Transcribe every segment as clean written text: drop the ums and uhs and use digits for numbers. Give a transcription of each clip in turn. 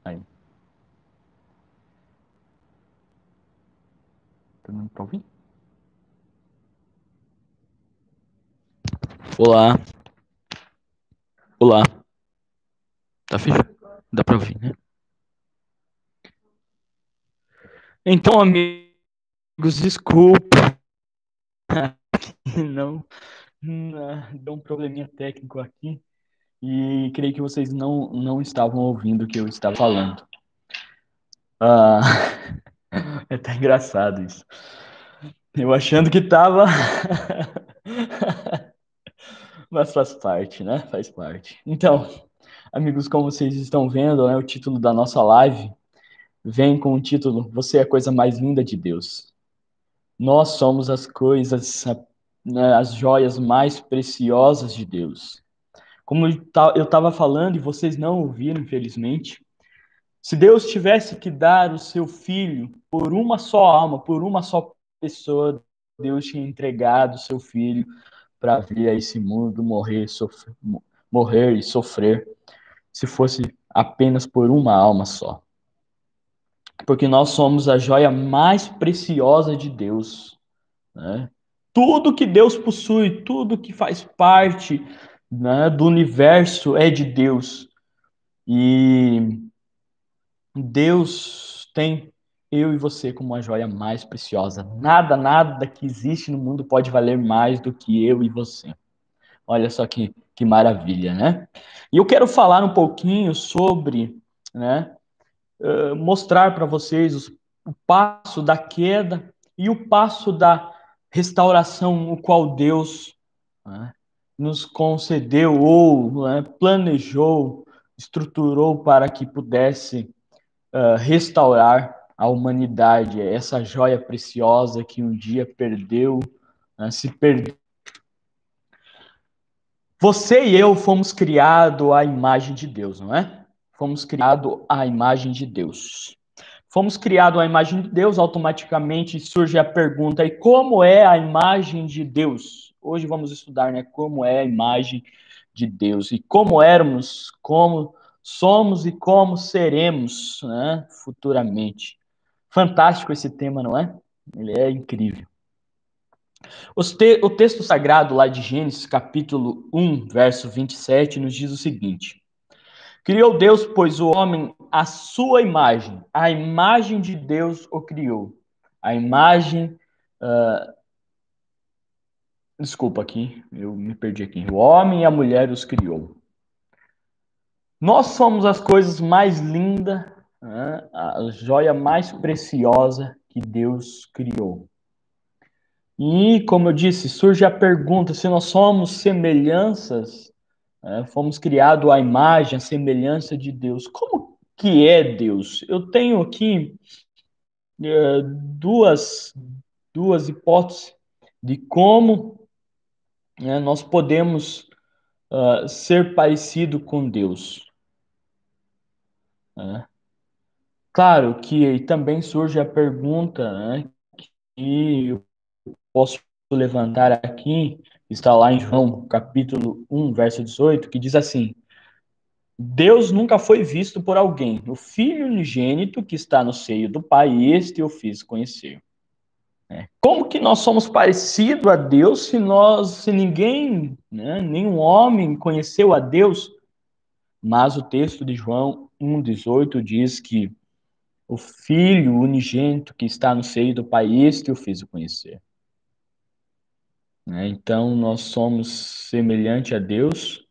Aí. Tá dando pra ouvir? Olá. Olá. Tá fechado? Dá pra ouvir, né? Então, amigos, desculpa. Não, deu um probleminha técnico aqui. E creio que vocês não estavam ouvindo o que eu estava falando. Ah, é até engraçado isso. Eu achando que tava. Mas faz parte, né? Faz parte. Então, amigos, como vocês estão vendo, né, o título da nossa live vem com o título Você é a coisa mais linda de Deus. Nós somos as coisas, né, as joias mais preciosas de Deus. Como eu estava falando e vocês não ouviram, infelizmente, se Deus tivesse que dar o seu filho por uma só alma, por uma só pessoa, Deus tinha entregado o seu filho para vir a esse mundo morrer e sofrer, se fosse apenas por uma alma só. Porque nós somos a joia mais preciosa de Deus, né? Tudo que Deus possui, tudo que faz parte, né, do universo é de Deus. E Deus tem eu e você como a joia mais preciosa. Nada que existe no mundo pode valer mais do que eu e você. Olha só que maravilha, né? E eu quero falar um pouquinho sobre, né, mostrar para vocês o passo da queda e o passo da restauração, o qual Deus, né, nos concedeu ou, né, planejou, estruturou para que pudesse restaurar a humanidade, essa joia preciosa que um dia perdeu, né, se perdeu. Você e eu fomos criados à imagem de Deus, não é? Fomos criados à imagem de Deus. Fomos criados à imagem de Deus, automaticamente surge a pergunta: e como é a imagem de Deus? Hoje vamos estudar, né, como é a imagem de Deus e como éramos, como somos e como seremos, né, futuramente. Fantástico esse tema, não é? Ele é incrível. O texto sagrado lá de Gênesis, capítulo 1, verso 27, nos diz o seguinte: Criou Deus, pois, o homem à sua imagem, a imagem de Deus o criou. A imagem. Desculpa aqui, eu me perdi aqui. O homem e a mulher os criou. Nós somos as coisas mais lindas, né, a joia mais preciosa que Deus criou. E, como eu disse, surge a pergunta se nós somos semelhanças, fomos criados à imagem, à semelhança de Deus. Como que é Deus? Eu tenho aqui duas, duas hipóteses de como, né, nós podemos ser parecido com Deus, né? Claro que também surge a pergunta, né, que eu posso levantar aqui, está lá em João, capítulo 1, verso 18, que diz assim: Deus nunca foi visto por alguém. O Filho unigênito que está no seio do Pai, este eu fiz conhecer. Como que nós somos parecidos a Deus se ninguém, né, nenhum homem conheceu a Deus? Mas o texto de João 1,18 diz que o Filho unigênito que está no seio do Pai, este eu fiz conhecer. Então, nós somos semelhante a Deus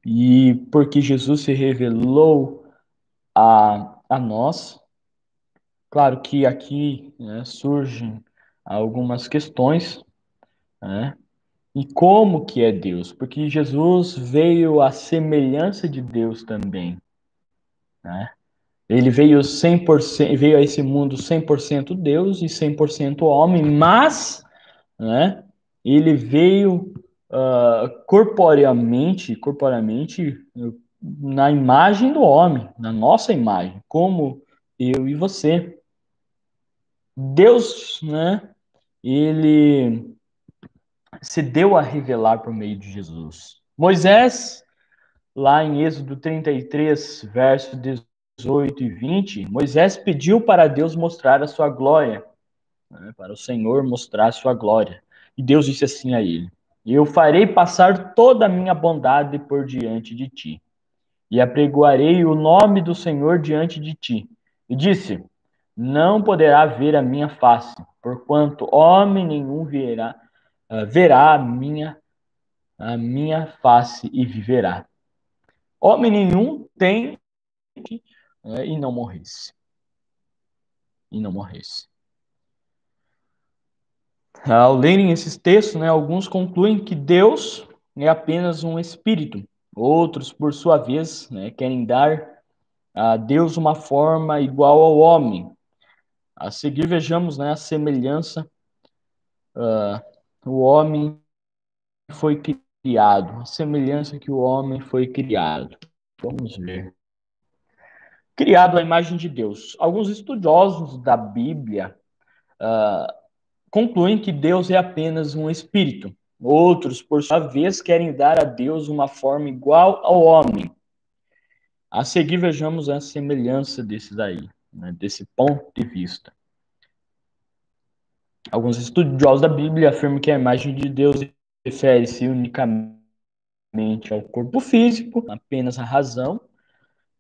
e porque Jesus se revelou a nós, claro que aqui, né, surgem algumas questões, né? E como que é Deus? Porque Jesus veio à semelhança de Deus também, né? Ele veio 100%, veio a esse mundo 100% Deus e 100% homem, mas, né, ele veio corporeamente, na imagem do homem, na nossa imagem, como eu e você. Deus, né, ele se deu a revelar por meio de Jesus. Moisés, lá em Êxodo 33, verso 18 e 20, Moisés pediu para Deus mostrar a sua glória, né, para o Senhor mostrar a sua glória. E Deus disse assim a ele: Eu farei passar toda a minha bondade por diante de ti, e apregoarei o nome do Senhor diante de ti. E disse: Não poderá ver a minha face, porquanto homem nenhum verá a minha face e viverá. Homem nenhum tem e não morresse. E não morresse. Ao lerem esses textos, né, alguns concluem que Deus é apenas um espírito. Outros, por sua vez, né, querem dar a Deus uma forma igual ao homem. A seguir, vejamos, né, a semelhança. O homem foi criado, a semelhança que o homem foi criado. Vamos ver. Criado à imagem de Deus. Alguns estudiosos da Bíblia concluem que Deus é apenas um espírito. Outros, por sua vez, querem dar a Deus uma forma igual ao homem. A seguir, vejamos a semelhança desses aí, né, desse ponto de vista. Alguns estudiosos da Bíblia afirmam que a imagem de Deus refere-se unicamente ao corpo físico, apenas à razão.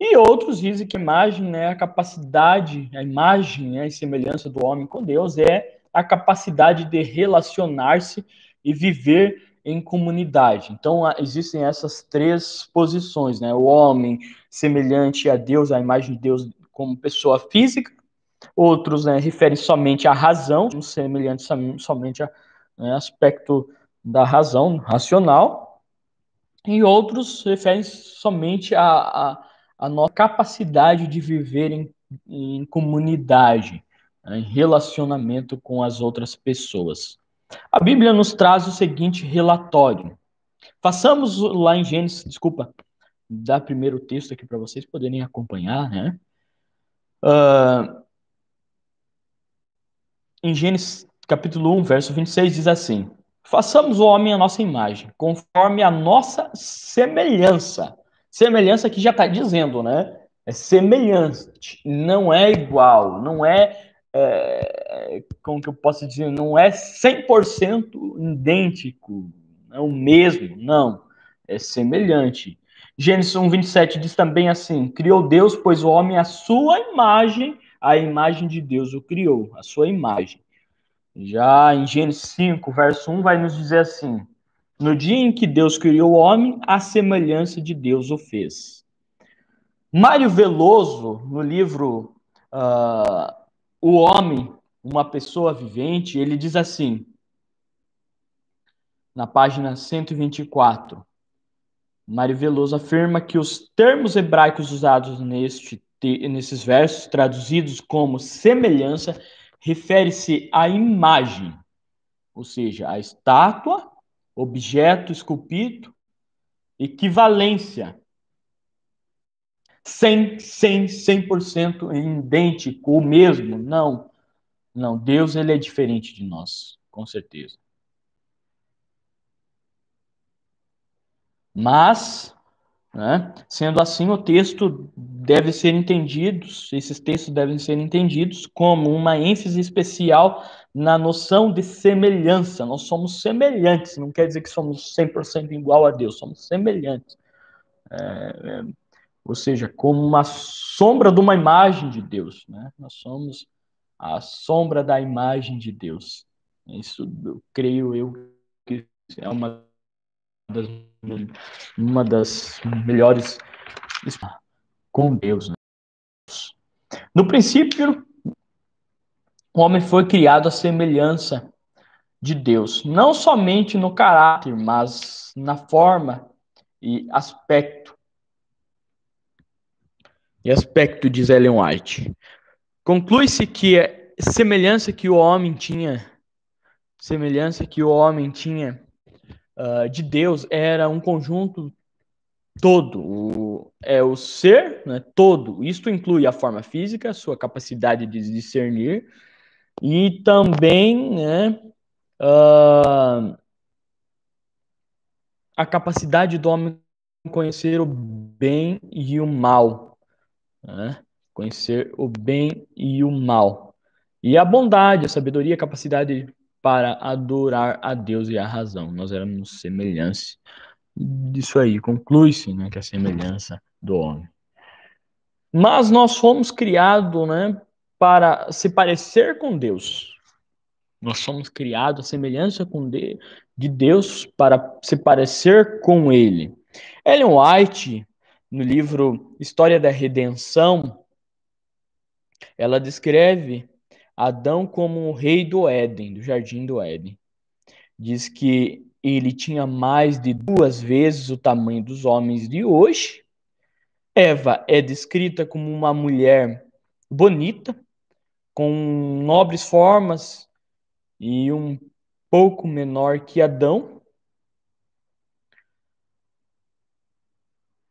E outros dizem que a imagem, né, a capacidade, a imagem, né, a semelhança do homem com Deus é a capacidade de relacionar-se e viver em comunidade. Então, existem essas três posições, né? O homem semelhante a Deus, a imagem de Deus como pessoa física. Outros, né, referem somente à razão, semelhante somente a, né, aspecto da razão racional. E outros referem somente à nossa capacidade de viver em comunidade, né, em relacionamento com as outras pessoas. A Bíblia nos traz o seguinte relatório. Façamos lá em Gênesis, desculpa, dar primeiro o texto aqui para vocês poderem acompanhar, né? Em Gênesis capítulo 1, verso 26, diz assim: Façamos o homem à nossa imagem, conforme a nossa semelhança. Semelhança que já está dizendo, né? É semelhante, não é igual, não como que eu posso dizer, não é 100% idêntico, é o mesmo, não, é semelhante. Gênesis 1, 27 diz também assim: Criou Deus, pois o homem à sua imagem, a imagem de Deus o criou, a sua imagem. Já em Gênesis 5, verso 1, vai nos dizer assim: No dia em que Deus criou o homem, a semelhança de Deus o fez. Mário Veloso, no livro O Homem, uma Pessoa Vivente, ele diz assim, na página 124, Mário Veloso afirma que os termos hebraicos usados nesses versos, traduzidos como semelhança, refere-se à imagem, ou seja, a estátua, objeto esculpido, equivalência, 100% idêntico, o mesmo, não. Não, Deus ele é diferente de nós, com certeza. Mas, né, sendo assim, o texto deve ser entendido, esses textos devem ser entendidos como uma ênfase especial na noção de semelhança. Nós somos semelhantes, não quer dizer que somos 100% igual a Deus, somos semelhantes. Ou seja, como uma sombra de uma imagem de Deus, né? Nós somos a sombra da imagem de Deus. Isso, creio eu, que é das, uma das melhores com Deus, né? No princípio, o homem foi criado à semelhança de Deus, não somente no caráter, mas na forma e aspecto, diz Ellen White. Conclui-se que a semelhança que o homem tinha de Deus era um conjunto todo, o ser, né, todo. Isto inclui a forma física, sua capacidade de discernir, e também, né, a capacidade do homem conhecer o bem e o mal, né? conhecer o bem e o mal, e a bondade, a sabedoria, a capacidade para adorar a Deus e a razão. Nós éramos semelhança. Isso aí, conclui-se, né, que é a semelhança do homem. Mas nós fomos criados, né, para se parecer com Deus. Nós somos criados à semelhança de Deus para se parecer com Ele. Ellen White, no livro História da Redenção, ela descreve Adão como o rei do Éden, do jardim do Éden. Diz que ele tinha mais de 2 vezes o tamanho dos homens de hoje. Eva é descrita como uma mulher bonita, com nobres formas e um pouco menor que Adão.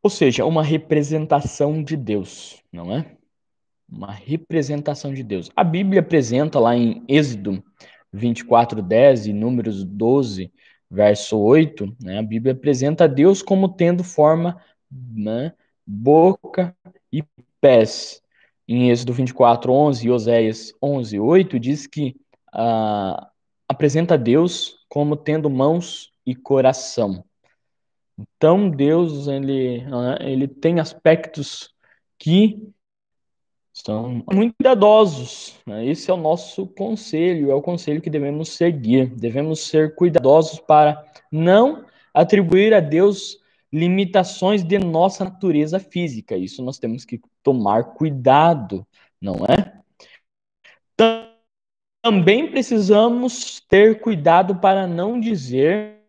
Ou seja, uma representação de Deus, não é? Uma representação de Deus. A Bíblia apresenta lá em Êxodo 24:10 e Números 12, verso 8, né? A Bíblia apresenta Deus como tendo forma, né, boca e pés. Em Êxodo 24:11 e Oséias 11:8 diz que apresenta Deus como tendo mãos e coração. Então Deus ele tem aspectos que são muito cuidadosos, né? Esse é o nosso conselho, é o conselho que devemos seguir. Devemos ser cuidadosos para não atribuir a Deus limitações de nossa natureza física. Isso nós temos que tomar cuidado, não é? Também precisamos ter cuidado para não dizer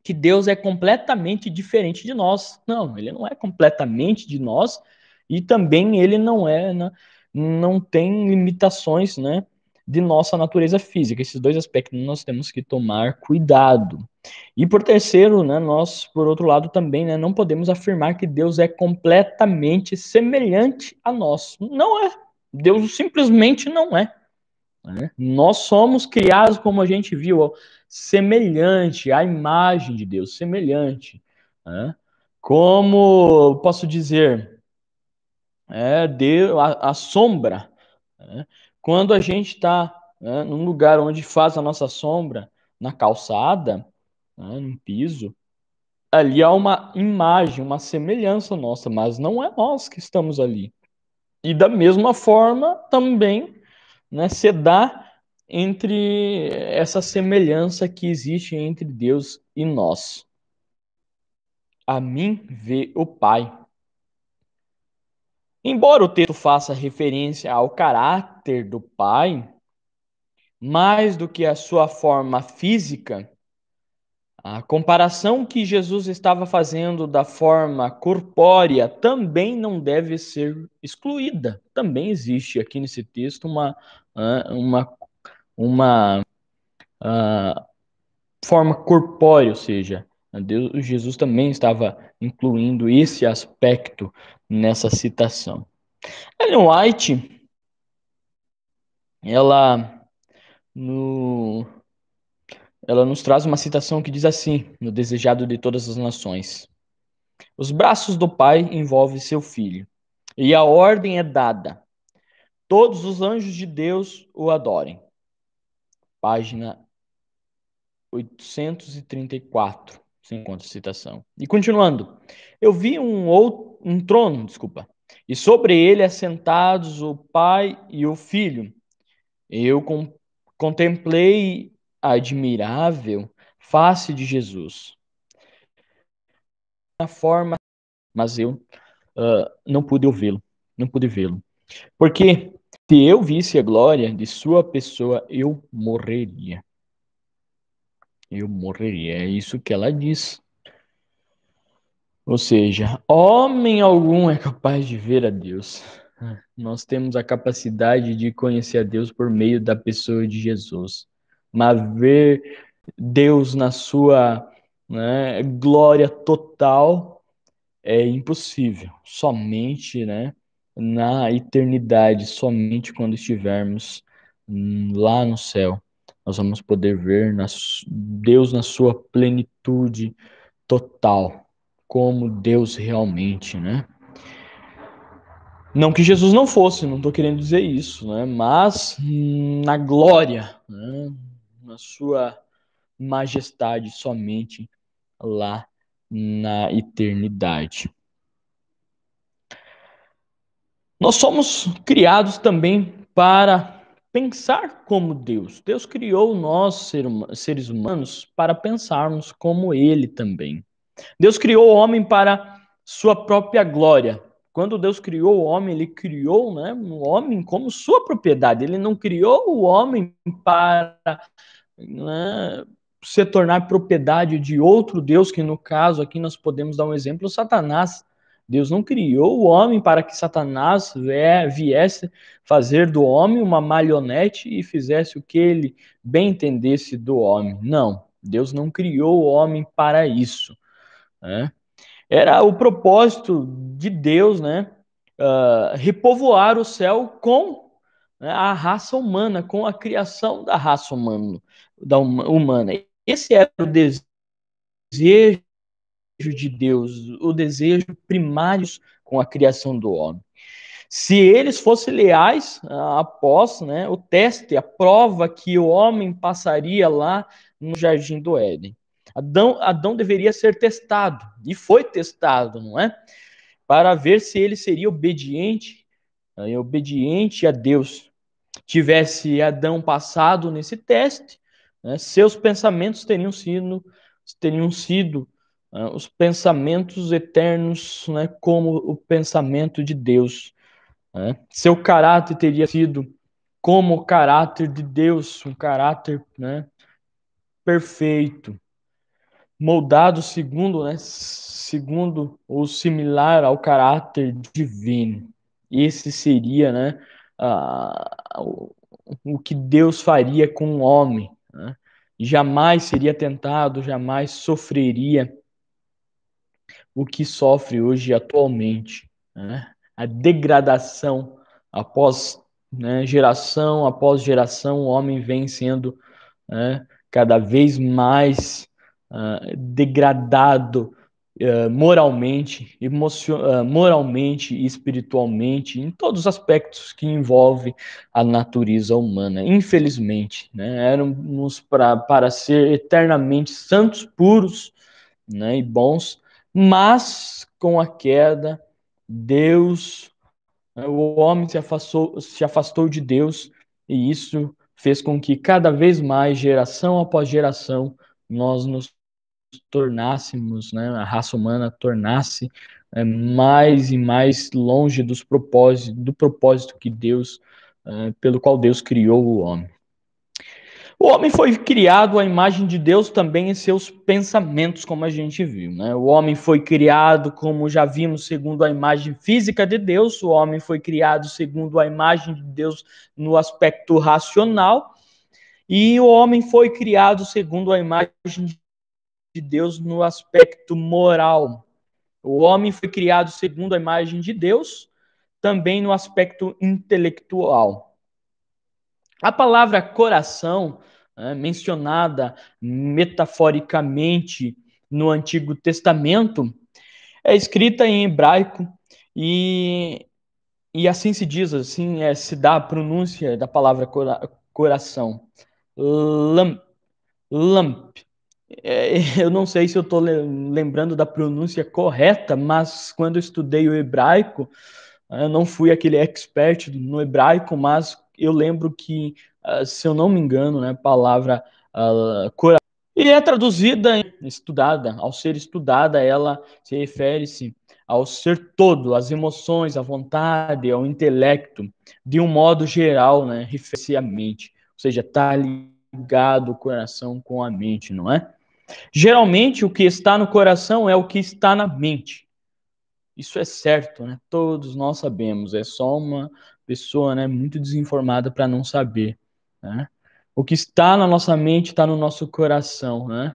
que Deus é completamente diferente de nós. Não, ele não é completamente de nós e também ele não tem limitações, né, de nossa natureza física. Esses dois aspectos nós temos que tomar cuidado. E por terceiro, né, nós, por outro lado, também, né, não podemos afirmar que Deus é completamente semelhante a nós. Não é. Deus simplesmente não é. Né? Nós somos criados, como a gente viu, semelhante à imagem de Deus, semelhante. Né? Como posso dizer, Deus, a sombra. Né? Quando a gente está, né, num lugar onde faz a nossa sombra, na calçada, né, no piso, ali há uma imagem, uma semelhança nossa, mas não é nós que estamos ali. E da mesma forma, também, né, se dá entre essa semelhança que existe entre Deus e nós. A mim vê o Pai. Embora o texto faça referência ao caráter do Pai, mais do que a sua forma física, a comparação que Jesus estava fazendo da forma corpórea também não deve ser excluída. Também existe aqui nesse texto uma forma corpórea, ou seja, Jesus também estava incluindo esse aspecto nessa citação. Ellen White, ela, no, ela nos traz uma citação que diz assim, no Desejado de Todas as Nações: os braços do Pai envolvem seu Filho, e a ordem é dada: todos os anjos de Deus o adorem. Página 834, sem conta a citação. E continuando, eu vi um trono, desculpa, e sobre ele assentados o Pai e o Filho. Eu contemplei a admirável face de Jesus, na forma, mas eu não pude vê-lo, não pude vê-lo. Porque se eu visse a glória de sua pessoa, eu morreria. Eu morreria. É isso que ela diz. Ou seja, homem algum é capaz de ver a Deus. Nós temos a capacidade de conhecer a Deus por meio da pessoa de Jesus. Mas ver Deus na sua, né, glória total é impossível. Somente, né, na eternidade, somente quando estivermos lá no céu, nós vamos poder ver Deus na sua plenitude total, como Deus realmente, né? Não que Jesus não fosse, não estou querendo dizer isso, né? Mas na glória, né? Na sua majestade somente lá na eternidade. Nós somos criados também para pensar como Deus. Deus criou nós, seres humanos, para pensarmos como Ele também. Deus criou o homem para sua própria glória. Quando Deus criou o homem, ele criou, né, o homem como sua propriedade. Ele não criou o homem para, né, se tornar propriedade de outro Deus, que no caso aqui nós podemos dar um exemplo, Satanás. Deus não criou o homem para que Satanás viesse fazer do homem uma marionete e fizesse o que ele bem entendesse do homem. Não, Deus não criou o homem para isso, né? Era o propósito de Deus, né? Repovoar o céu com, né, a raça humana, com a criação da raça humana. Esse era o desejo de Deus, o desejo primário com a criação do homem. Se eles fossem leais após, né, o teste, a prova que o homem passaria lá no Jardim do Éden. Adão deveria ser testado, e foi testado, não é? Para ver se ele seria obediente a Deus. Tivesse Adão passado nesse teste, né, seus pensamentos teriam sido os pensamentos eternos, né, como o pensamento de Deus. Né? Seu caráter teria sido como o caráter de Deus, um caráter, né, perfeito, moldado segundo, né, segundo ou similar ao caráter divino. Esse seria, né, o que Deus faria com o homem. Né? Jamais seria tentado, jamais sofreria o que sofre hoje atualmente, né? A degradação após, né, geração após geração, o homem vem sendo, né, cada vez mais degradado moralmente, moralmente e espiritualmente, em todos os aspectos que envolvem a natureza humana. Infelizmente, né, éramos para ser eternamente santos, puros, né, e bons, mas com a queda, Deus, né, o homem se afastou de Deus, e isso fez com que cada vez mais, geração após geração, nós nos tornássemos, né, a raça humana tornasse mais e mais longe do propósito que Deus, pelo qual Deus criou o homem. O homem foi criado à imagem de Deus também em seus pensamentos, como a gente viu, né? O homem foi criado, como já vimos, segundo a imagem física de Deus. O homem foi criado segundo a imagem de Deus no aspecto racional. E o homem foi criado segundo a imagem de Deus no aspecto moral. O homem foi criado segundo a imagem de Deus, também no aspecto intelectual. A palavra coração, mencionada metaforicamente no Antigo Testamento, é escrita em hebraico e assim se diz, assim se dá a pronúncia da palavra coração. Lamp. Lamp. Eu não sei se eu estou lembrando da pronúncia correta, mas quando eu estudei o hebraico, eu não fui aquele expert no hebraico, mas eu lembro que, se eu não me engano, né, a palavra coração. E é traduzida, estudada. Ao ser estudada, ela se refere-se ao ser todo, às emoções, à vontade, ao intelecto, de um modo geral, né, refere-se à mente. Ou seja, está ligado o coração com a mente, não é? Geralmente, o que está no coração é o que está na mente. Isso é certo, né? Todos nós sabemos. É só uma pessoa, né, muito desinformada para não saber, né? O que está na nossa mente está no nosso coração, né?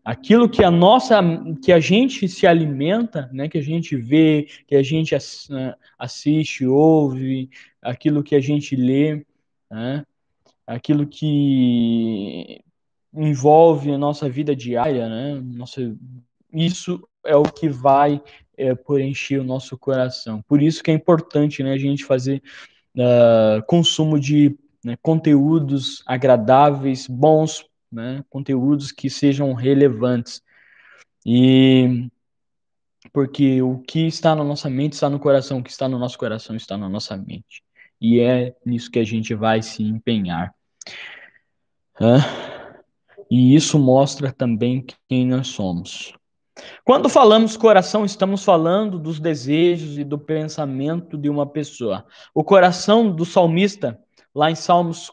Aquilo que a gente se alimenta, né? Que a gente vê, que a gente assiste, ouve, aquilo que a gente lê, né? Aquilo que envolve a nossa vida diária, né? isso é o que vai preencher o nosso coração. Por isso que é importante, né, a gente fazer consumo de, né, conteúdos agradáveis, bons, né, conteúdos que sejam relevantes. E porque o que está na nossa mente está no coração, o que está no nosso coração está na nossa mente. E é nisso que a gente vai se empenhar. E isso mostra também quem nós somos. Quando falamos coração, estamos falando dos desejos e do pensamento de uma pessoa. O coração do salmista, lá em Salmos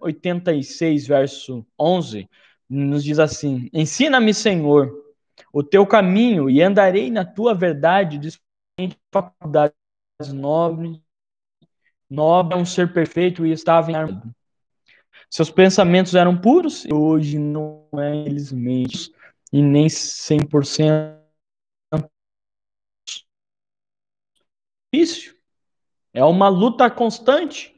86, verso 11, nos diz assim: Ensina-me, Senhor, o teu caminho e andarei na tua verdade, de faculdades nobres, nobre é um ser perfeito e estava em armadura. Seus pensamentos eram puros e hoje não é infelizmente e nem 100% difícil. É uma luta constante.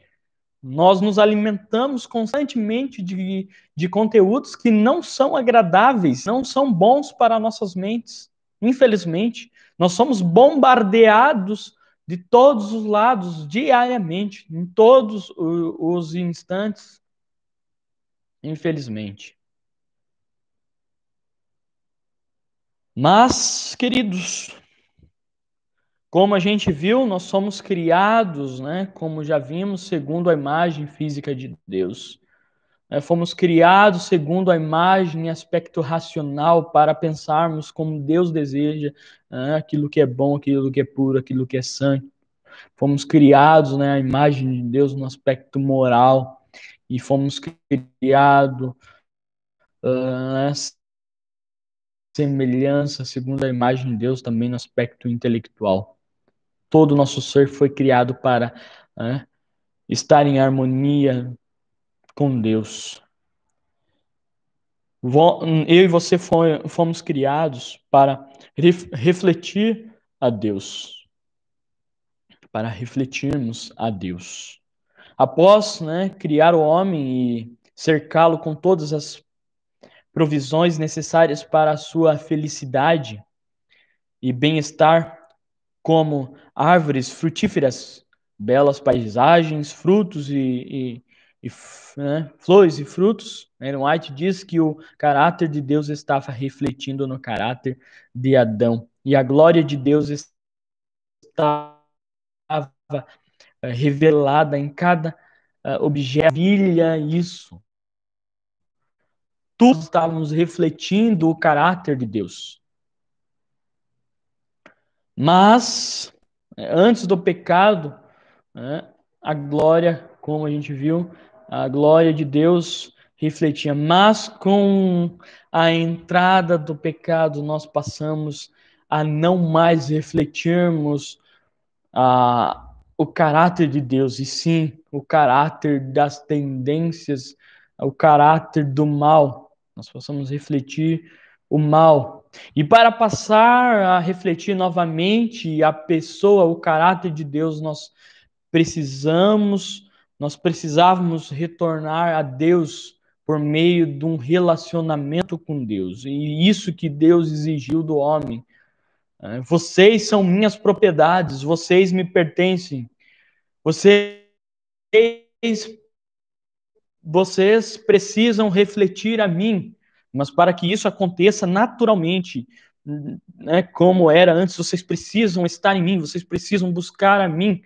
Nós nos alimentamos constantemente de conteúdos que não são agradáveis, não são bons para nossas mentes. Infelizmente, nós somos bombardeados de todos os lados, diariamente, em todos os instantes. Infelizmente. Mas, queridos, como a gente viu, nós somos criados, né, como já vimos, segundo a imagem física de Deus. Fomos criados segundo a imagem e aspecto racional para pensarmos como Deus deseja, aquilo que é bom, aquilo que é puro, aquilo que é santo. Fomos criados, né, a imagem de Deus no aspecto moral e fomos criados semelhança segundo a imagem de Deus também no aspecto intelectual. Todo o nosso ser foi criado para estar em harmonia com Deus. Eu e você fomos criados para refletir a Deus, para refletirmos a Deus. Após, né, criar o homem e cercá-lo com todas as provisões necessárias para a sua felicidade e bem-estar, como árvores frutíferas, belas paisagens, frutos flores e frutos. Ellen White diz que o caráter de Deus estava refletindo no caráter de Adão e a glória de Deus estava revelada em cada objeto. Maravilha isso. Todos estávamos refletindo o caráter de Deus. Mas, antes do pecado, a glória, como a gente viu, a glória de Deus refletia. Mas com a entrada do pecado, nós passamos a não mais refletirmos o caráter de Deus, e sim o caráter das tendências, o caráter do mal. Nós possamos refletir o mal. E para passar a refletir novamente a pessoa, o caráter de Deus, nós precisávamos retornar a Deus por meio de um relacionamento com Deus. E isso que Deus exigiu do homem. Vocês são minhas propriedades, vocês me pertencem. Vocês precisam refletir a mim, mas para que isso aconteça naturalmente, né, como era antes, vocês precisam estar em mim, vocês precisam buscar a mim,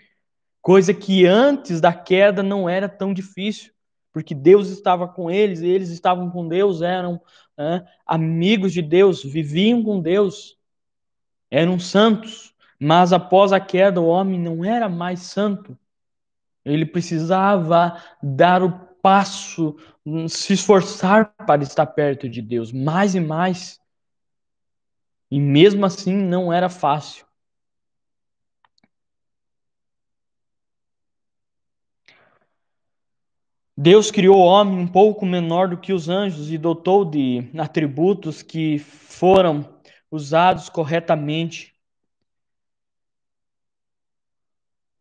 coisa que antes da queda não era tão difícil, porque Deus estava com eles, eles estavam com Deus, eram amigos de Deus, viviam com Deus, eram santos, mas após a queda o homem não era mais santo. Ele precisava dar o passo, se esforçar para estar perto de Deus, mais e mais. E mesmo assim não era fácil. Deus criou o homem um pouco menor do que os anjos e dotou de atributos que foram usados corretamente.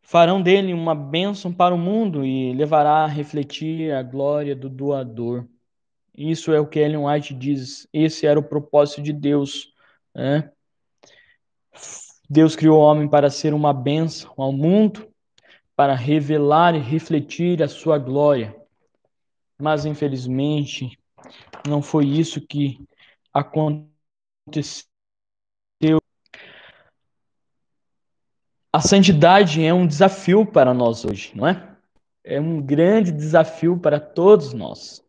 Farão dele uma bênção para o mundo e levará a refletir a glória do doador. Isso é o que Ellen White diz. Esse era o propósito de Deus né? Deus criou o homem para ser uma bênção ao mundo, para revelar e refletir a sua glória. Mas, infelizmente, não foi isso que aconteceu. A santidade é um desafio para nós hoje, não é? É um grande desafio para todos nós.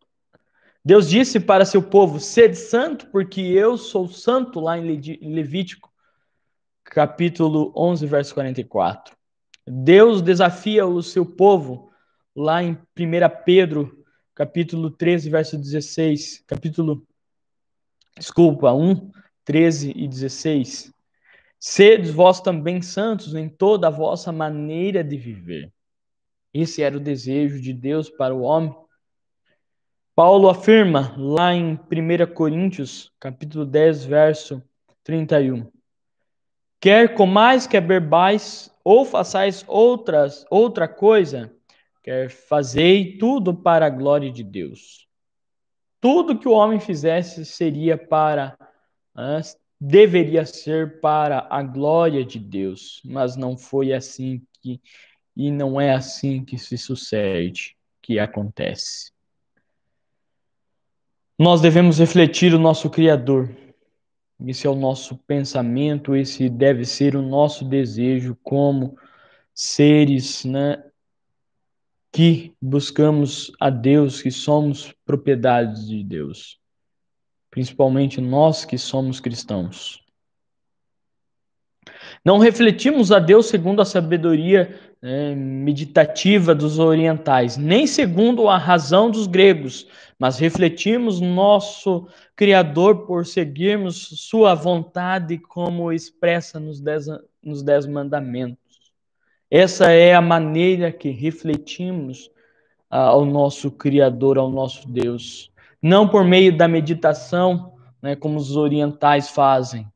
Deus disse para seu povo: sede santo, porque eu sou santo, lá em Levítico, capítulo 11, verso 44. Deus desafia o seu povo lá em 1 Pedro, capítulo 13, verso 16, desculpa, 1, 13 e 16. Sedes vós também santos em toda a vossa maneira de viver. Esse era o desejo de Deus para o homem. Paulo afirma lá em 1 Coríntios, capítulo 10, verso 31. Quer comais, quer bebais, ou façais outra coisa, quer fazei tudo para a glória de Deus. Tudo que o homem fizesse deveria ser para a glória de Deus, mas não foi assim e não é assim que se sucede, que acontece. Nós devemos refletir o nosso Criador. Esse é o nosso pensamento, esse deve ser o nosso desejo como seres, né, que buscamos a Deus, que somos propriedades de Deus, principalmente nós que somos cristãos. Não refletimos a Deus segundo a sabedoria meditativa dos orientais, nem segundo a razão dos gregos, mas refletimos nosso Criador por seguirmos sua vontade como expressa nos 10 mandamentos. Essa é a maneira que refletimos ao nosso Criador, ao nosso Deus. Não por meio da meditação, né, como os orientais fazem,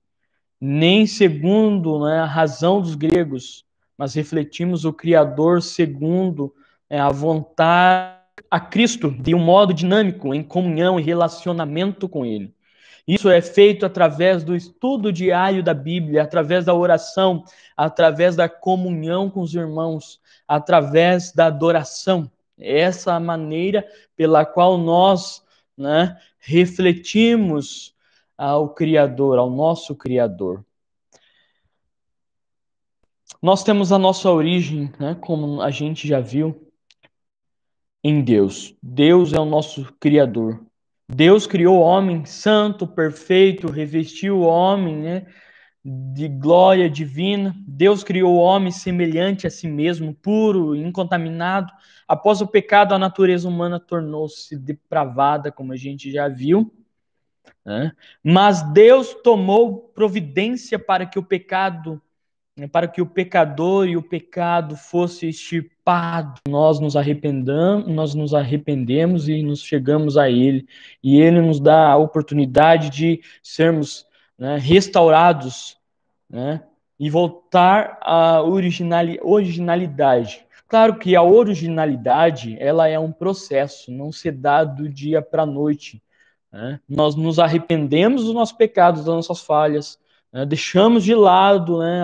nem segundo, né, a razão dos gregos, mas refletimos o Criador segundo a vontade a Cristo, de um modo dinâmico, em comunhão e relacionamento com Ele. Isso é feito através do estudo diário da Bíblia, através da oração, através da comunhão com os irmãos, através da adoração. Essa é a maneira pela qual nós, né, refletimos ao Criador, ao nosso Criador. Nós temos a nossa origem, né, como a gente já viu, em Deus. Deus é o nosso Criador. Deus criou o homem santo, perfeito, revestiu o homem, né, de glória divina. Deus criou o homem semelhante a si mesmo, puro, incontaminado. Após o pecado, a natureza humana tornou-se depravada, como a gente já viu, né? Mas Deus tomou providência para que o pecador e o pecado fosse extirpado. Nós nos arrependemos e nos chegamos a Ele. E Ele nos dá a oportunidade de sermos, né, restaurados, né, e voltar à originalidade. Claro que a originalidade, ela é um processo, não se dá do dia para a noite, né? Nós nos arrependemos dos nossos pecados, das nossas falhas, né? Deixamos de lado, né,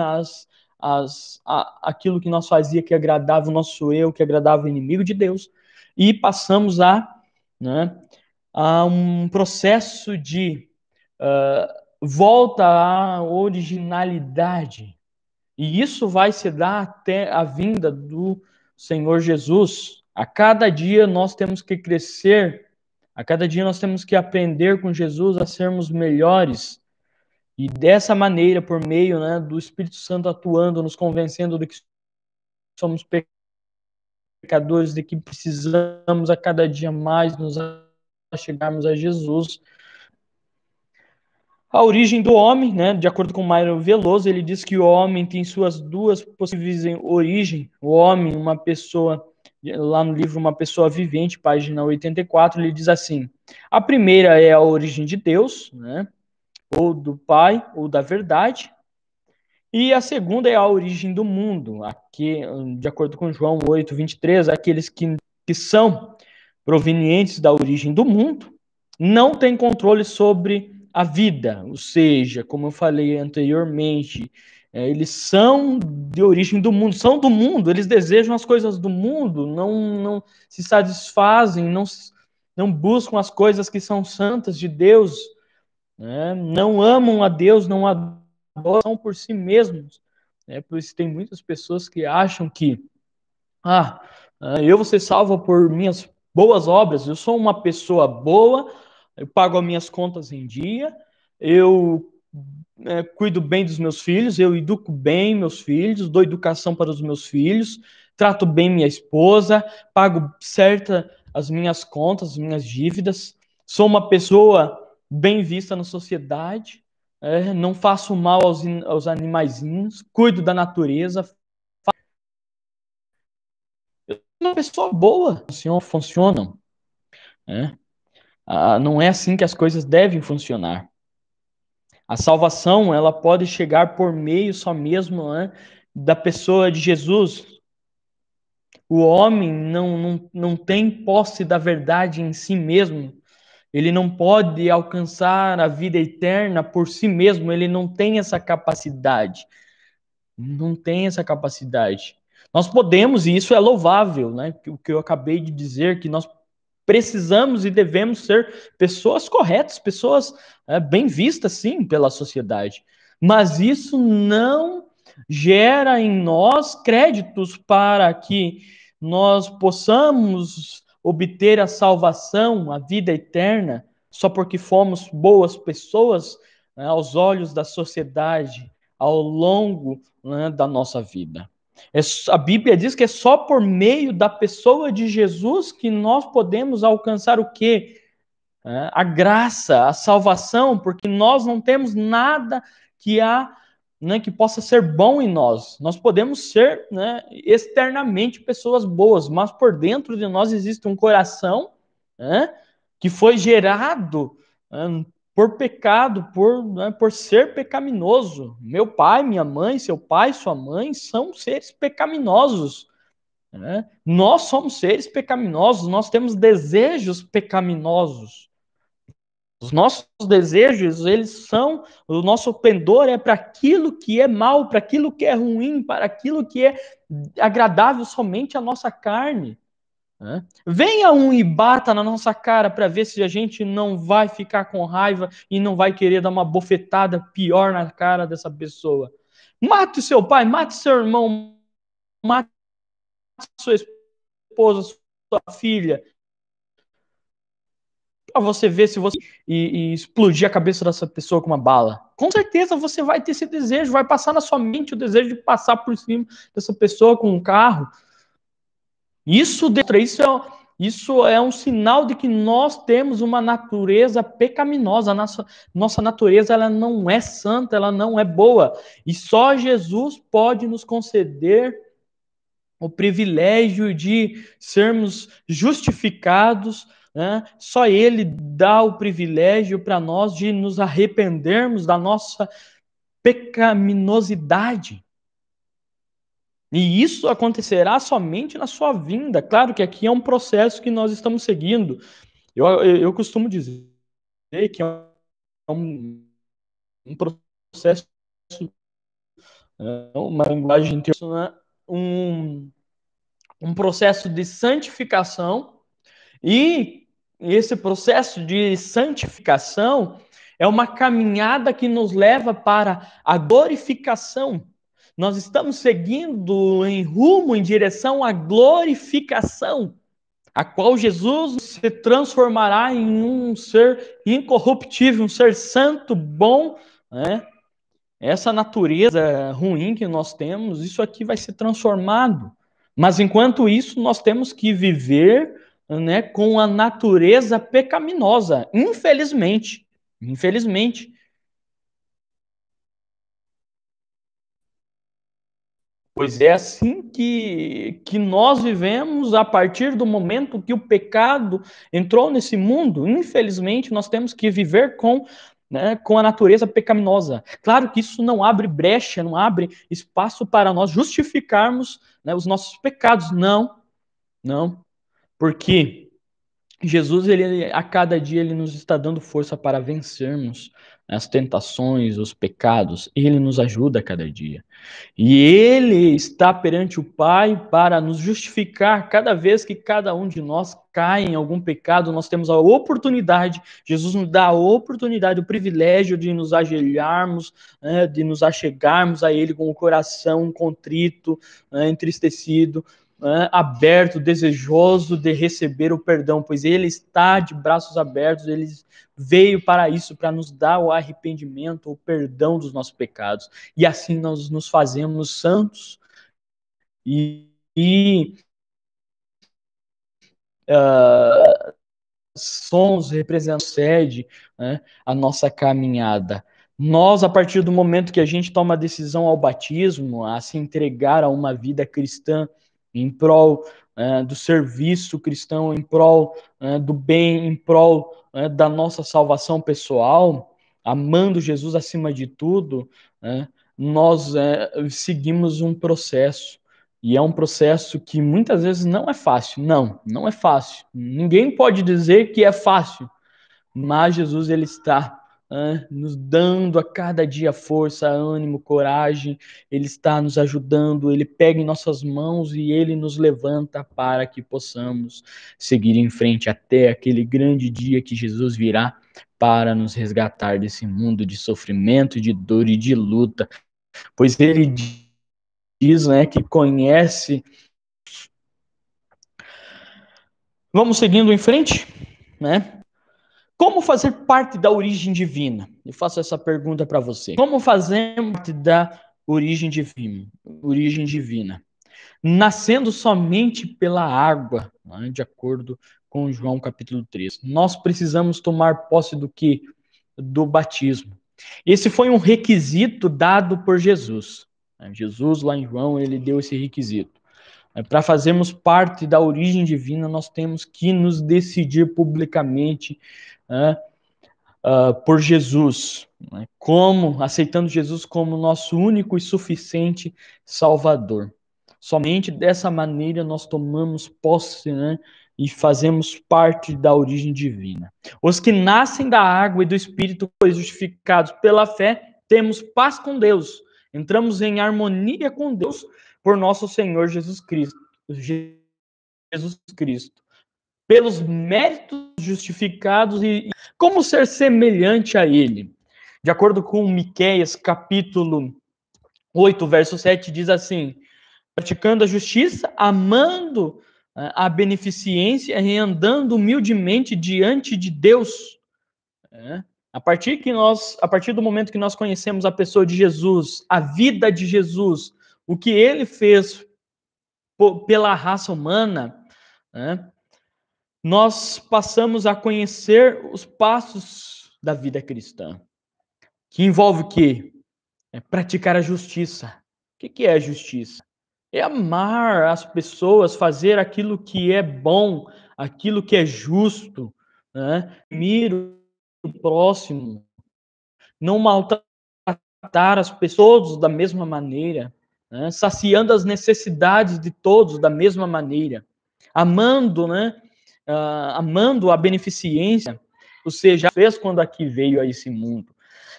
aquilo que nós fazia que agradava o nosso eu, que agradava o inimigo de Deus, e passamos né, a um processo de volta à originalidade. E isso vai se dar até a vinda do Senhor Jesus. A cada dia nós temos que crescer, a cada dia nós temos que aprender com Jesus a sermos melhores. E dessa maneira, por meio, né, do Espírito Santo atuando, nos convencendo de que somos pecadores, de que precisamos a cada dia mais nos chegarmos a Jesus. A origem do homem, né, de acordo com Mário Veloso, ele diz que o homem tem suas duas possíveis origens. O homem, uma pessoa, lá no livro Uma Pessoa Vivente, página 84, ele diz assim: a primeira é a origem de Deus, né, ou do Pai, ou da verdade. E a segunda é a origem do mundo. Aqui, de acordo com João 8, 23, aqueles que são provenientes da origem do mundo não têm controle sobre a vida, ou seja, como eu falei anteriormente, eles são de origem do mundo, são do mundo, eles desejam as coisas do mundo, não se satisfazem, não buscam as coisas que são santas de Deus, né? Não amam a Deus, não adoram por si mesmos. Por isso tem muitas pessoas que acham que eu vou ser salvo por minhas boas obras, eu sou uma pessoa boa, eu pago as minhas contas em dia, eu cuido bem dos meus filhos, eu educo bem meus filhos, dou educação para os meus filhos, trato bem minha esposa, pago certa as minhas contas, as minhas dívidas, sou uma pessoa bem vista na sociedade, não faço mal aos animaizinhos, cuido da natureza, uma pessoa boa, funcionam, né? Não é assim que as coisas devem funcionar. A salvação, ela pode chegar por meio só mesmo, né, da pessoa de Jesus. O homem não tem posse da verdade em si mesmo. Ele não pode alcançar a vida eterna por si mesmo. Ele não tem essa capacidade. Não tem essa capacidade. Nós podemos, e isso é louvável, né? O que eu acabei de dizer, que nós precisamos e devemos ser pessoas corretas, pessoas bem vistas, sim, pela sociedade. Mas isso não gera em nós créditos para que nós possamos obter a salvação, a vida eterna, só porque fomos boas pessoas, né, aos olhos da sociedade, ao longo, né, da nossa vida. A Bíblia diz que é só por meio da pessoa de Jesus que nós podemos alcançar o quê? A graça, a salvação, porque nós não temos nada que possa ser bom em nós. Nós podemos ser, né, externamente pessoas boas, mas por dentro de nós existe um coração, né, que foi gerado, por pecado, por ser pecaminoso. Meu pai, minha mãe, seu pai, sua mãe são seres pecaminosos. Né? Nós somos seres pecaminosos, nós temos desejos pecaminosos. Os nossos desejos, o nosso pendor é para aquilo que é mal, para aquilo que é ruim, para aquilo que é agradável somente à nossa carne. Né? Venha um e bata na nossa cara para ver se a gente não vai ficar com raiva e não vai querer dar uma bofetada pior na cara dessa pessoa. Mate seu pai, mate seu irmão, mate sua esposa, sua filha, para você ver se você e explodir a cabeça dessa pessoa com uma bala. Com certeza você vai ter esse desejo, vai passar na sua mente o desejo de passar por cima dessa pessoa com um carro. Isso é um sinal de que nós temos uma natureza pecaminosa. Nossa natureza ela não é santa, ela não é boa. E só Jesus pode nos conceder o privilégio de sermos justificados, né? Só Ele dá o privilégio para nós de nos arrependermos da nossa pecaminosidade. E isso acontecerá somente na sua vinda. Claro que aqui é um processo que nós estamos seguindo. Eu costumo dizer que é um processo, uma linguagem, um processo de santificação, e esse processo de santificação é uma caminhada que nos leva para a glorificação. Nós estamos seguindo em direção à glorificação, a qual Jesus se transformará em um ser incorruptível, um ser santo, bom, né? Essa natureza ruim que nós temos, isso aqui vai ser transformado. Mas enquanto isso, nós temos que viver, né, com a natureza pecaminosa, infelizmente. Infelizmente. Pois é assim que nós vivemos a partir do momento que o pecado entrou nesse mundo. Infelizmente, nós temos que viver com a natureza pecaminosa. Claro que isso não abre brecha, não abre espaço para nós justificarmos, né, os nossos pecados. Não, não. Porque Jesus, ele, a cada dia, ele nos está dando força para vencermos as tentações, os pecados. Ele nos ajuda a cada dia. E ele está perante o Pai para nos justificar cada vez que cada um de nós cai em algum pecado, nós temos a oportunidade, Jesus nos dá a oportunidade, o privilégio de nos ajoelharmos, né, de nos achegarmos a Ele com o coração contrito, né, entristecido, né, aberto, desejoso de receber o perdão, pois Ele está de braços abertos, Ele veio para isso, para nos dar o arrependimento, o perdão dos nossos pecados. E assim nós nos fazemos santos e somos representando sede, né, a nossa caminhada. Nós, a partir do momento que a gente toma a decisão ao batismo, a se entregar a uma vida cristã em prol do serviço cristão, em prol do bem, em prol da nossa salvação pessoal, amando Jesus acima de tudo, nós seguimos um processo. E é um processo que muitas vezes não é fácil. Não, não é fácil. Ninguém pode dizer que é fácil, mas Jesus ele está nos dando a cada dia força, ânimo, coragem. Ele está nos ajudando. Ele pega em nossas mãos e ele nos levanta para que possamos seguir em frente até aquele grande dia que Jesus virá para nos resgatar desse mundo de sofrimento, de dor e de luta. Pois ele diz, né, que conhece. Vamos seguindo em frente, né? Como fazer parte da origem divina? Eu faço essa pergunta para você. Como fazer parte da origem divina? Origem divina. Nascendo somente pela água, né, de acordo com João capítulo 3. Nós precisamos tomar posse do que? Do batismo. Esse foi um requisito dado por Jesus. Jesus, lá em João, ele deu esse requisito. Para fazermos parte da origem divina, nós temos que nos decidir publicamente, né, por Jesus, né, como aceitando Jesus como nosso único e suficiente Salvador. Somente dessa maneira nós tomamos posse, né, e fazemos parte da origem divina. Os que nascem da água e do Espírito, justificados pela fé, temos paz com Deus. Entramos em harmonia com Deus por nosso Senhor Jesus Cristo. Jesus Cristo. Pelos méritos justificados e como ser semelhante a ele. De acordo com Miqueias, capítulo 8, verso 7, diz assim: praticando a justiça, amando a beneficência e andando humildemente diante de Deus. A partir do momento que nós conhecemos a pessoa de Jesus, a vida de Jesus, o que ele fez pela raça humana, né, nós passamos a conhecer os passos da vida cristã, que envolve o quê? É praticar a justiça. O que é a justiça? É amar as pessoas, fazer aquilo que é bom, aquilo que é justo, né? Amar o próximo, não maltratar as pessoas da mesma maneira, né? Saciando as necessidades de todos da mesma maneira, amando, né? Amando a beneficência, ou seja, fez quando aqui veio a esse mundo.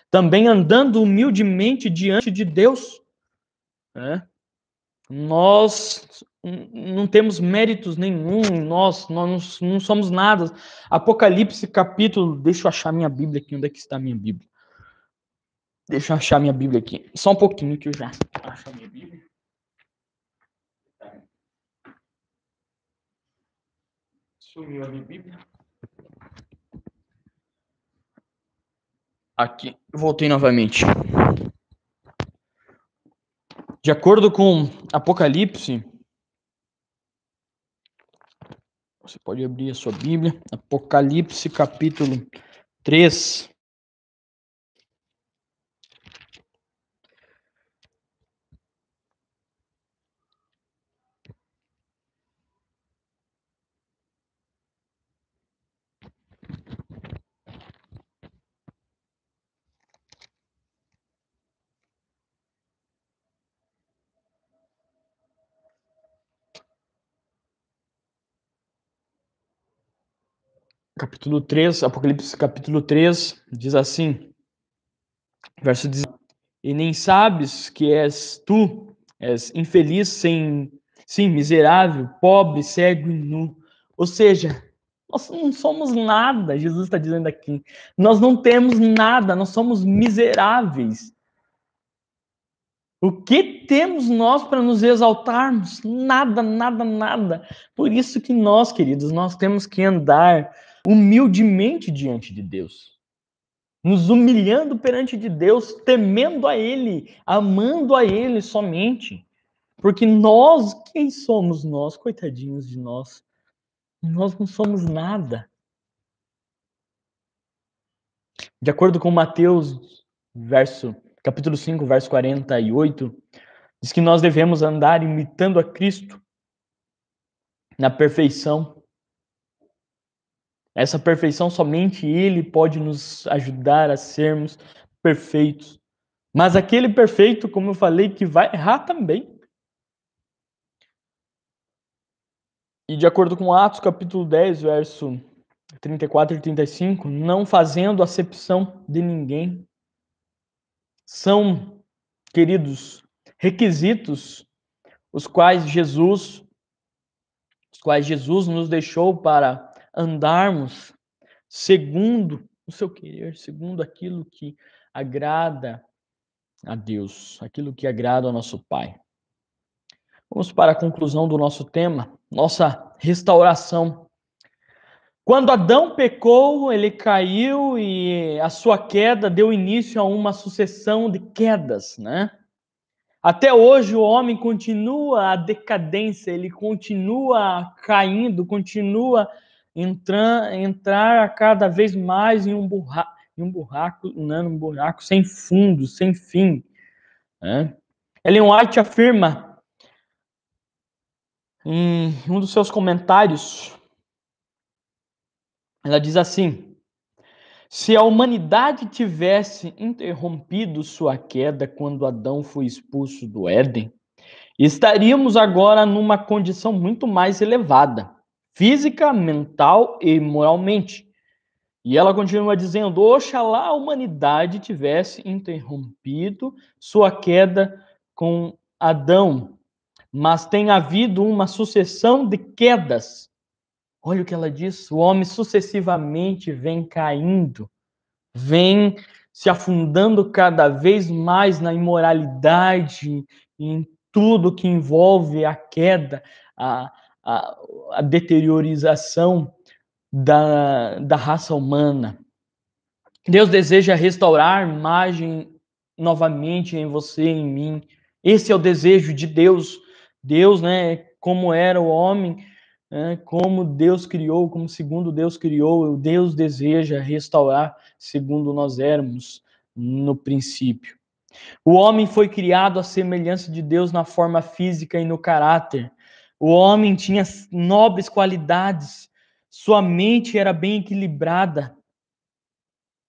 Também andando humildemente diante de Deus, né? Nós não temos méritos nenhum, nós não somos nada. Apocalipse capítulo, deixa eu achar minha Bíblia aqui, onde é que está a minha Bíblia? Deixa eu achar minha Bíblia aqui, só um pouquinho que eu já acho a minha Bíblia. Sumiu a minha Bíblia. Aqui, voltei novamente. De acordo com Apocalipse, você pode abrir a sua Bíblia, Apocalipse capítulo 3. capítulo 3, Apocalipse capítulo 3, diz assim, verso 19, e nem sabes que és infeliz, sim, miserável, pobre, cego e nu. Ou seja, nós não somos nada, Jesus está dizendo aqui. Nós não temos nada, nós somos miseráveis. O que temos nós para nos exaltarmos? Nada, nada, nada. Por isso que nós, queridos, nós temos que andar humildemente diante de Deus, nos humilhando perante de Deus, temendo a Ele, amando a Ele somente. Porque nós, quem somos nós? Coitadinhos de nós. Nós não somos nada. De acordo com Mateus, capítulo 5, verso 48, diz que nós devemos andar imitando a Cristo na perfeição. Essa perfeição somente Ele pode nos ajudar a sermos perfeitos. Mas aquele perfeito, como eu falei, que vai errar também. E de acordo com Atos, capítulo 10, verso 34 e 35, não fazendo acepção de ninguém. São, queridos, requisitos os quais Jesus nos deixou para andarmos segundo o seu querer, segundo aquilo que agrada a Deus, aquilo que agrada ao nosso Pai. Vamos para a conclusão do nosso tema, nossa restauração. Quando Adão pecou, ele caiu e a sua queda deu início a uma sucessão de quedas, né? Até hoje o homem continua a decadência, ele continua caindo, continua entrar cada vez mais em um buraco, né? Um buraco sem fundo, sem fim, né? Ellen White afirma em um dos seus comentários, ela diz assim: se a humanidade tivesse interrompido sua queda quando Adão foi expulso do Éden, estaríamos agora numa condição muito mais elevada, física, mental e moralmente. E ela continua dizendo: oxalá a humanidade tivesse interrompido sua queda com Adão, mas tem havido uma sucessão de quedas. Olha o que ela diz: o homem sucessivamente vem caindo, vem se afundando cada vez mais na imoralidade, em tudo que envolve a queda, a deteriorização da raça humana. Deus deseja restaurar a imagem novamente em você e em mim. Esse é o desejo de Deus. Deus, né, como era o homem, né, como Deus criou, como segundo Deus criou, Deus deseja restaurar segundo nós éramos no princípio. O homem foi criado à semelhança de Deus na forma física e no caráter. O homem tinha nobres qualidades, sua mente era bem equilibrada.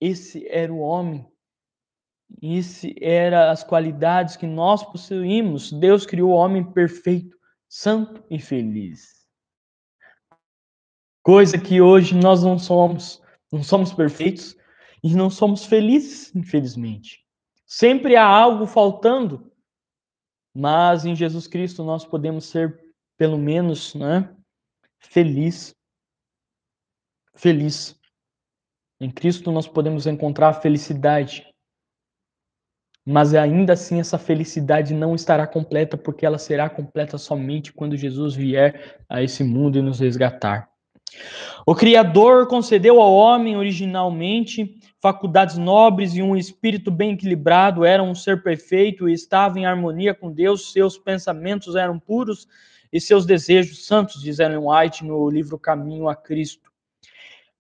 Esse era o homem. Esse eram as qualidades que nós possuímos. Deus criou o homem perfeito, santo e feliz. Coisa que hoje nós não somos. Não somos perfeitos e não somos felizes, infelizmente. Sempre há algo faltando, mas em Jesus Cristo nós podemos ser, pelo menos, né, feliz. Feliz. Em Cristo nós podemos encontrar a felicidade. Mas ainda assim essa felicidade não estará completa, porque ela será completa somente quando Jesus vier a esse mundo e nos resgatar. O Criador concedeu ao homem originalmente faculdades nobres e um espírito bem equilibrado, era um ser perfeito e estava em harmonia com Deus, seus pensamentos eram puros e seus desejos santos, diz Ellen White no livro Caminho a Cristo.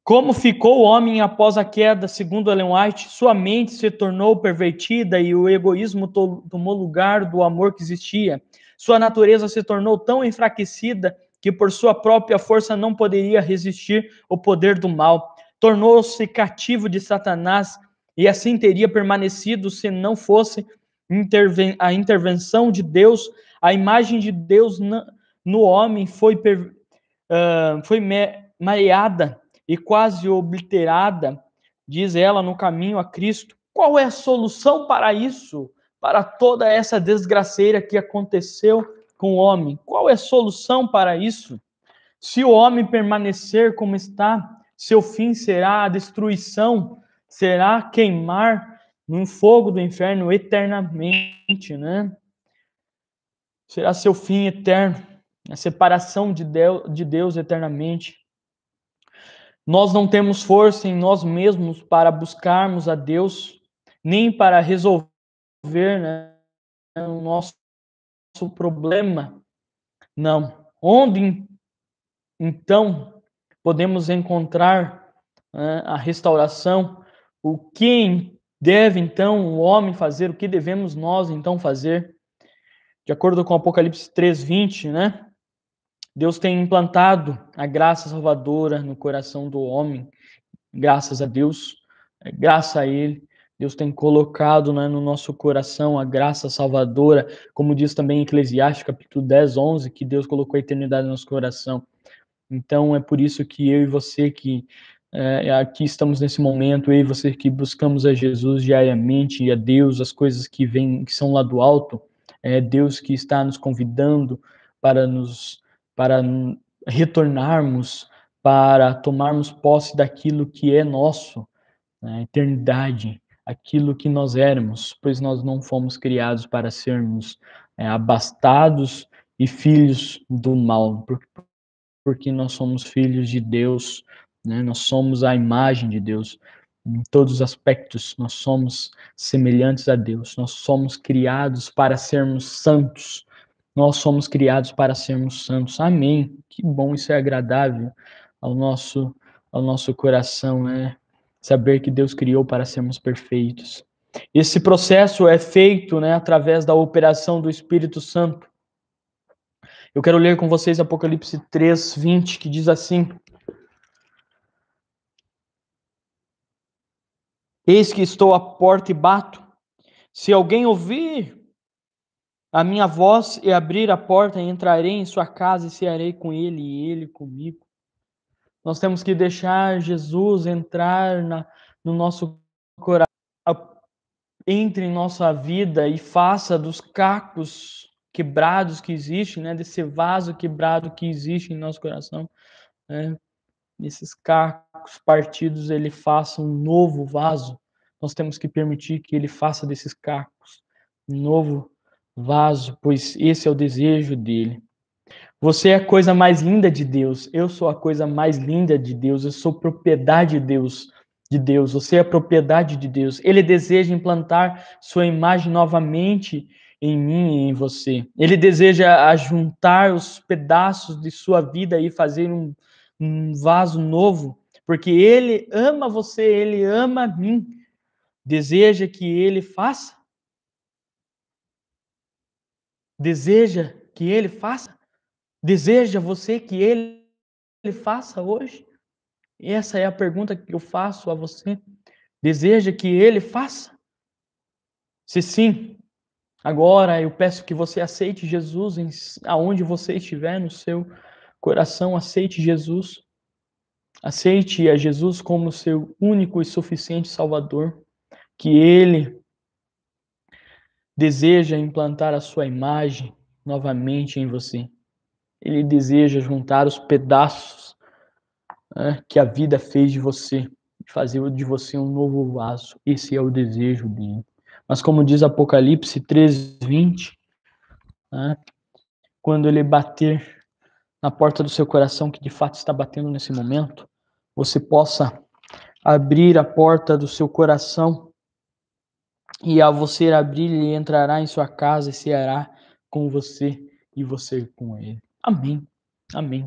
Como ficou o homem após a queda, segundo Ellen White, sua mente se tornou pervertida e o egoísmo tomou lugar do amor que existia. Sua natureza se tornou tão enfraquecida que por sua própria força não poderia resistir ao poder do mal. Tornou-se cativo de Satanás e assim teria permanecido se não fosse a intervenção de Deus. A imagem de Deus no homem foi mareada e quase obliterada, diz ela, no caminho a Cristo. Qual é a solução para isso? Para toda essa desgraceira que aconteceu com o homem? Qual é a solução para isso? Se o homem permanecer como está, seu fim será a destruição, será queimar no fogo do inferno eternamente, né? Será seu fim eterno, a separação de Deus eternamente. Nós não temos força em nós mesmos para buscarmos a Deus, nem para resolver, né, o nosso problema. Não. Onde, então, podemos encontrar, né, a restauração? O que deve, então, o homem fazer? O que devemos nós, então, fazer? De acordo com Apocalipse 3:20, né? Deus tem implantado a graça salvadora no coração do homem, graças a Deus, graças a Ele. Deus tem colocado, né, no nosso coração a graça salvadora, como diz também em Eclesiastes, capítulo 10:11, que Deus colocou a eternidade no nosso coração. Então, é por isso que eu e você que aqui estamos nesse momento, eu e você que buscamos a Jesus diariamente e a Deus, as coisas que vêm, que são lá do alto, é Deus que está nos convidando para retornarmos, para tomarmos posse daquilo que é nosso, né, a eternidade, aquilo que nós éramos, pois nós não fomos criados para sermos abastados e filhos do mal, porque nós somos filhos de Deus, né? Nós somos a imagem de Deus. Em todos os aspectos, nós somos semelhantes a Deus. Nós somos criados para sermos santos. Nós somos criados para sermos santos. Amém. Que bom, isso é agradável ao nosso coração, né? Saber que Deus criou para sermos perfeitos. Esse processo é feito, né, através da operação do Espírito Santo. Eu quero ler com vocês Apocalipse 3:20, que diz assim: Eis que estou à porta e bato. Se alguém ouvir a minha voz e abrir a porta, entrarei em sua casa e cearei com ele e ele comigo. Nós temos que deixar Jesus entrar no nosso coração, entre em nossa vida e faça dos cacos quebrados que existem, né, desse vaso quebrado que existe em nosso coração, né, esses cacos partidos, ele faça um novo vaso. Nós temos que permitir que ele faça desses cacos um novo vaso, pois esse é o desejo dele. Você é a coisa mais linda de Deus. Eu sou a coisa mais linda de Deus. Eu sou propriedade de Deus. Você é a propriedade de Deus. Ele deseja implantar sua imagem novamente em mim e em você. Ele deseja juntar os pedaços de sua vida e fazer um vaso novo, porque ele ama você, ele ama a mim. Deseja que ele faça? Deseja que ele faça? Deseja você que ele faça hoje? Essa é a pergunta que eu faço a você. Deseja que ele faça? Se sim, agora eu peço que você aceite Jesus aonde você estiver no seu coração, aceite Jesus. Aceite a Jesus como seu único e suficiente Salvador, que ele deseja implantar a sua imagem novamente em você. Ele deseja juntar os pedaços, né, que a vida fez de você, fazer de você um novo vaso. Esse é o desejo dele. Mas como diz Apocalipse 3:20, né, quando ele bater na porta do seu coração, que de fato está batendo nesse momento, você possa abrir a porta do seu coração e ao você abrir, ele entrará em sua casa e ceará com você e você com ele. Amém. Amém.